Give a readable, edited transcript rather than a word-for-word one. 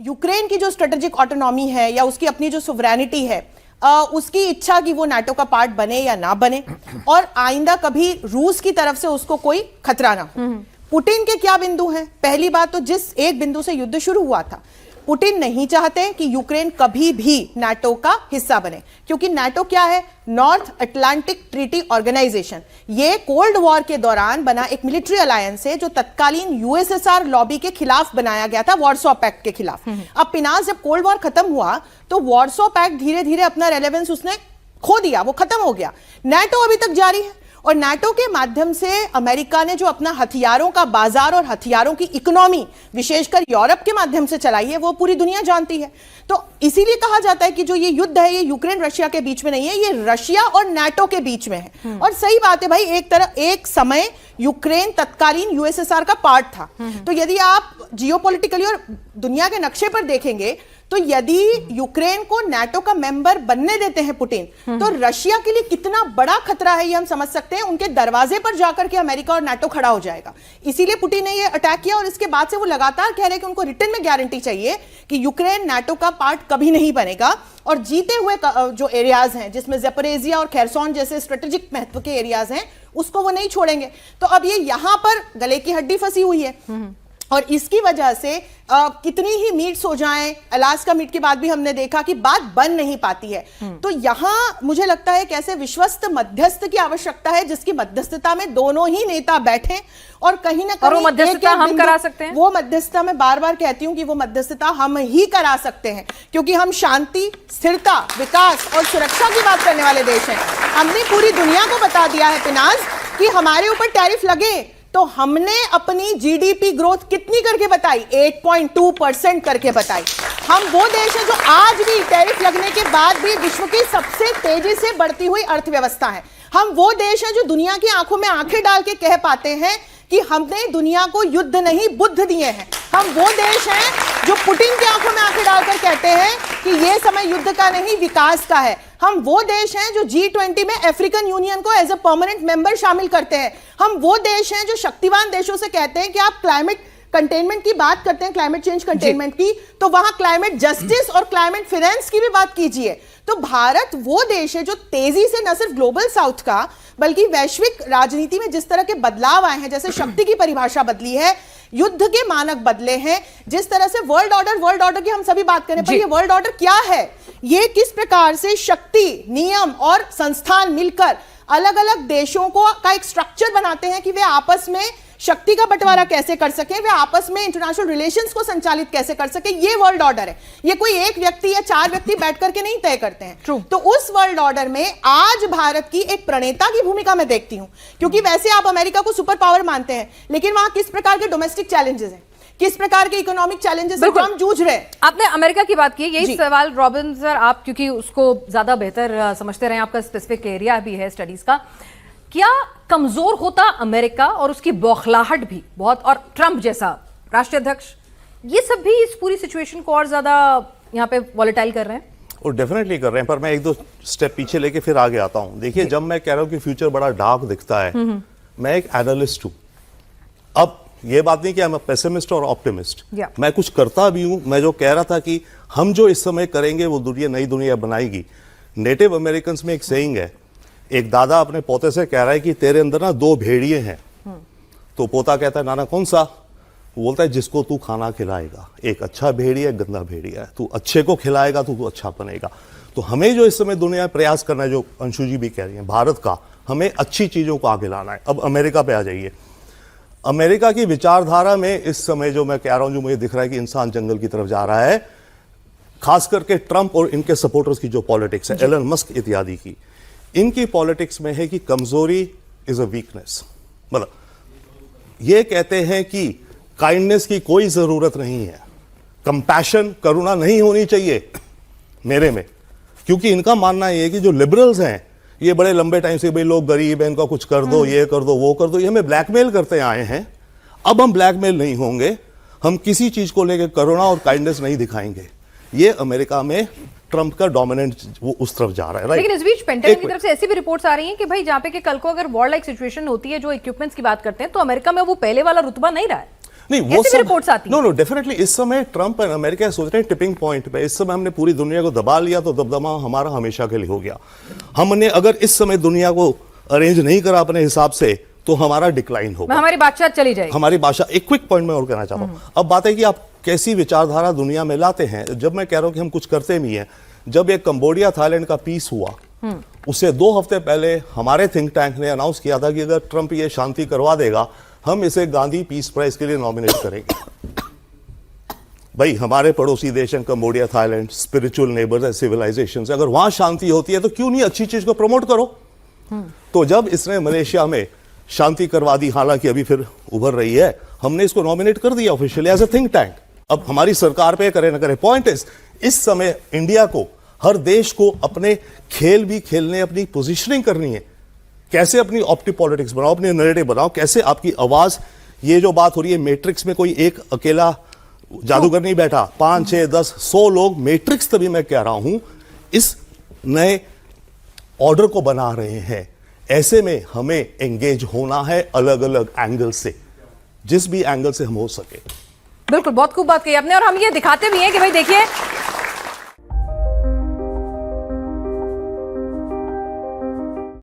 Ukraine की जो strategic autonomy है या उसकी अपनी जो सोवरेनिटी है, उसकी इच्छा कि वो नाटो का पार्ट बने या ना बने, और आइंदा कभी रूस की तरफ से उसको कोई खतरा ना हो। पुतिन के क्या बिंदु हैं? पहली बात तो जिस एक बिंदु से युद्ध शुरू हुआ था, पुतिन नहीं चाहते कि यूक्रेन कभी भी नाटो का हिस्सा बने, क्योंकि नाटो क्या है? North Atlantic Treaty Organization. ये कोल्ड वॉर के दौरान बना एक मिलिट्री अलायंस है जो तत्कालीन यूएसएसआर लॉबी के खिलाफ बनाया गया था, वॉर्सो पैक्ट के खिलाफ। अब पिनास जब कोल्ड वॉर खत्म हुआ तो वॉर्सो पैक्ट धीरे धीरे अपना रेलेवेंस उसने खो दिया, वो खत्म हो गया। नाटो अभी तक जारी है, और नाटो के माध्यम से अमेरिका ने जो अपना हथियारों का बाजार और हथियारों की इकोनॉमी विशेषकर यूरोप के माध्यम से चलाई है, वो पूरी दुनिया जानती है। तो इसीलिए कहा जाता है कि जो ये युद्ध है ये यूक्रेन रशिया के बीच में नहीं है, ये रशिया और नाटो के बीच में है। और सही बात है भाई, एक समय यूक्रेन तत्कालीन यूएसएसआर का पार्ट था। तो यदि आप जियोपॉलिटिकली और दुनिया के नक्शे पर देखेंगे तो यदि यूक्रेन को नाटो का मेंबर बनने देते हैं पुतिन, तो रशिया के लिए कितना बड़ा खतरा है ये हम समझ सकते हैं। उनके दरवाजे पर जाकर के अमेरिका और नाटो खड़ा हो जाएगा। इसीलिए पुतिन ने ये अटैक किया, और इसके बाद से वो लगातार कह रहे हैं कि उनको रिटर्न में गारंटी चाहिए कि यूक्रेन नाटो का पार्ट कभी नहीं बनेगा, और जीते हुए जो एरियाज हैं जिसमें ज़ेपोरिजिया और खेरसोन जैसे स्ट्रेटेजिक महत्व के एरियाज हैं उसको वो नहीं छोड़ेंगे। तो अब ये यहां पर गले की हड्डी फंसी हुई है, और इसकी वजह से कितनी ही मीट्स हो जाएं, अलास्का मीट के बाद भी हमने देखा कि बात बन नहीं पाती है। तो यहां मुझे लगता है कैसे विश्वस्त मध्यस्थ की आवश्यकता है, जिसकी मध्यस्थता में दोनों ही नेता बैठे, और कहीं ना कहीं वो मध्यस्थता हम करा सकते हैं। वो मध्यस्थता मैं बार बार कहती हूं कि वो मध्यस्थता हम ही करा सकते हैं, क्योंकि हम शांति, स्थिरता, विकास और सुरक्षा की बात करने वाले देश हैं। हमने पूरी दुनिया को बता दिया है पिनाज कि हमारे ऊपर टैरिफ लगे, तो हमने अपनी जीडीपी ग्रोथ कितनी करके बताई? 8.2% करके बताई। हम वो देश हैं जो आज भी टैरिफ लगने के बाद भी विश्व की सबसे तेजी से बढ़ती हुई अर्थव्यवस्था है। हम वो देश हैं जो दुनिया की आंखों में आंखें डाल के कह पाते हैं कि हमने दुनिया को युद्ध नहीं बुद्ध दिए हैं। हम वो देश हैं जो पुतिन की आंखों में आंखें डालकर कहते हैं कि यह समय युद्ध का नहीं विकास का है। हम वो देश हैं जो G20 में अफ्रीकन यूनियन को एज अ परमानेंट मेंबर शामिल करते हैं। हम वो देश हैं जो शक्तिवान देशों से कहते हैं कि आप क्लाइमेट कंटेनमेंट की बात करते हैं, क्लाइमेट चेंज कंटेनमेंट की, तो वहां क्लाइमेट जस्टिस और क्लाइमेट फाइनेंस की भी बात कीजिए। तो भारत वो देश है जो तेजी से न सिर्फ ग्लोबल साउथ का बल्कि वैश्विक राजनीति में जिस तरह के बदलाव आए हैं, जैसे शक्ति की परिभाषा बदली है, युद्ध के मानक बदले हैं, जिस तरह से वर्ल्ड ऑर्डर की हम सभी बात करें, पर ये वर्ल्ड ऑर्डर क्या है? ये किस प्रकार से शक्ति, नियम और संस्थान मिलकर अलग अलग देशों का एक स्ट्रक्चर बनाते हैं कि वे आपस में शक्ति का बंटवारा कैसे कर सके, वे आपस में इंटरनेशनल रिलेशंस को संचालित कैसे कर सके। ये वर्ल्ड ऑर्डर है। ये कोई एक व्यक्ति या चार व्यक्ति बैठ करके नहीं तय करते हैं। तो उस वर्ल्ड ऑर्डर में आज भारत की एक प्रणेता की भूमिका मैं देखती हूं, क्योंकि वैसे आप अमेरिका को सुपर पावर मानते हैं, लेकिन वहां किस प्रकार के डोमेस्टिक चैलेंजेस हैं, किस प्रकार के इकोनॉमिक चैलेंजेस से हम जूझ रहे हैं। आपने अमेरिका की बात की, यही सवाल रॉबिन सर, आप क्योंकि उसको ज्यादा बेहतर समझते रहे, आपका स्पेसिफिक एरिया भी है स्टडीज का, क्या कमजोर होता अमेरिका और उसकी बौखलाहट भी बहुत, और ट्रंप जैसा राष्ट्रीय अध्यक्ष, ये सब भी इस पूरी सिचुएशन को और ज्यादा यहाँ पे वॉलेटाइल कर रहे हैं? और डेफिनेटली कर रहे हैं, पर मैं एक दो स्टेप पीछे लेके फिर आगे आता हूं। देखिए, जब मैं कह रहा हूं कि फ्यूचर बड़ा डार्क दिखता है, मैं एक एनालिस्ट हूं। अब ये बात नहीं कि मैं पेसिमिस्ट और ऑप्टिमिस्ट, मैं कुछ करता भी हूं। मैं जो कह रहा था कि हम जो इस समय करेंगे वो दुनिया, नई दुनिया बनाएगी। नेटिव अमेरिकन में एक सेइंग है, एक दादा अपने पोते से कह रहा है कि तेरे अंदर ना दो भेड़िए हैं। तो पोता कहता है, नाना कौन सा? वो बोलता है, जिसको तू खाना खिलाएगा। एक अच्छा भेड़िया, एक गंदा भेड़िया है। तू अच्छे को खिलाएगा तो तू अच्छा बनेगा। तो हमें जो इस समय दुनिया में प्रयास करना है, जो अंशु जी भी कह रही हैं, भारत का, हमें अच्छी चीजों को आगे लाना है। अब अमेरिका पे आ जाइए। अमेरिका की विचारधारा में इस समय जो मैं कह रहा हूं, जो मुझे दिख रहा है कि इंसान जंगल की तरफ जा रहा है, खास करके ट्रंप और इनके सपोर्टर्स की जो पॉलिटिक्स है, एलन मस्क इत्यादि की, इनकी पॉलिटिक्स में है कि कमजोरी इज अ वीकनेस। मतलब ये कहते हैं कि काइंडनेस की कोई जरूरत नहीं है, कंपैशन, करुणा नहीं होनी चाहिए मेरे में, क्योंकि इनका मानना ये है कि जो लिबरल्स हैं, ये बड़े लंबे टाइम से भाई लोग गरीब हैं, इनका कुछ कर दो, ये कर दो, वो कर दो, ये हमें ब्लैकमेल करते आए हैं। अब हम ब्लैकमेल नहीं होंगे, हम किसी चीज को लेकर करुणा और काइंडनेस नहीं दिखाएंगे। ये अमेरिका में ट्रंप का डोमिनेंट वो उस तरफ जा रहा है, राइट? लेकिन इस बीच पेंटागन की तरफ से ऐसी भी रिपोर्ट्स आ रही हैं कि भाई जहां पे कि कल को अगर वॉर लाइक सिचुएशन होती है, जो इक्विपमेंट्स की बात करते हैं, तो अमेरिका में वो पहले वाला रुतबा नहीं रहा है। नहीं वो ऐसी भी सब रिपोर्ट्स आती हैं। नो डेफिनेटली इस समय ट्रंप और अमेरिका सोच रहे हैं टिपिंग पॉइंट पे। इस समय हमने पूरी दुनिया को दबा लिया तो दबदबा हमारा हमेशा के लिए हो गया। हमने अगर इस समय दुनिया को अरेंज नहीं करा अपने हिसाब से तो हमारा डिक्लाइन होगा, हमारी बादशाह चली जाएगी। हमारी भाषा। एक क्विक पॉइंट मैं और कहना चाहता हूं। अब बात है कि आप कैसी विचारधारा दुनिया में लाते हैं। जब मैं कह रहा हूं कि हम कुछ करते भी हैं, जब एक कंबोडिया थाईलैंड का पीस हुआ उससे 2 हफ्ते पहले हमारे थिंक टैंक ने अनाउंस किया था कि अगर ट्रंप ये शांति करवा देगा हम इसे गांधी पीस प्राइज के लिए नॉमिनेट करेंगे। भाई हमारे पड़ोसी देश हैं कंबोडिया थाईलैंड, स्पिरिचुअल नेबर्स है, सिविलाइजेशन, अगर वहां शांति होती है तो क्यों नहीं अच्छी चीज को प्रमोट करो। तो जब इसने मलेशिया में शांति करवा दी, हालांकि अभी फिर उभर रही है, हमने इसको नॉमिनेट कर दिया officially as a think tank. अब हमारी सरकार पे करे ना करे, पॉइंट इज इस समय इंडिया को, हर देश को अपने खेल भी खेलने, अपनी पोजीशनिंग करनी है। कैसे अपनी ऑप्टी पॉलिटिक्स बनाओ, अपनी नैरेटिव बनाओ, कैसे आपकी आवाज, ये जो बात हो रही है मैट्रिक्स में कोई एक अकेला जादूगर नहीं बैठा, 5, 6, 10, 100 लोग मैट्रिक्स, तभी मैं कह रहा हूं इस नए ऑर्डर को बना रहे हैं। ऐसे में हमें एंगेज होना है अलग अलग एंगल से, जिस भी एंगल से हम हो सके। बिल्कुल, बहुत खूब बात कही आपने। और हम ये दिखाते भी हैं कि भाई देखिए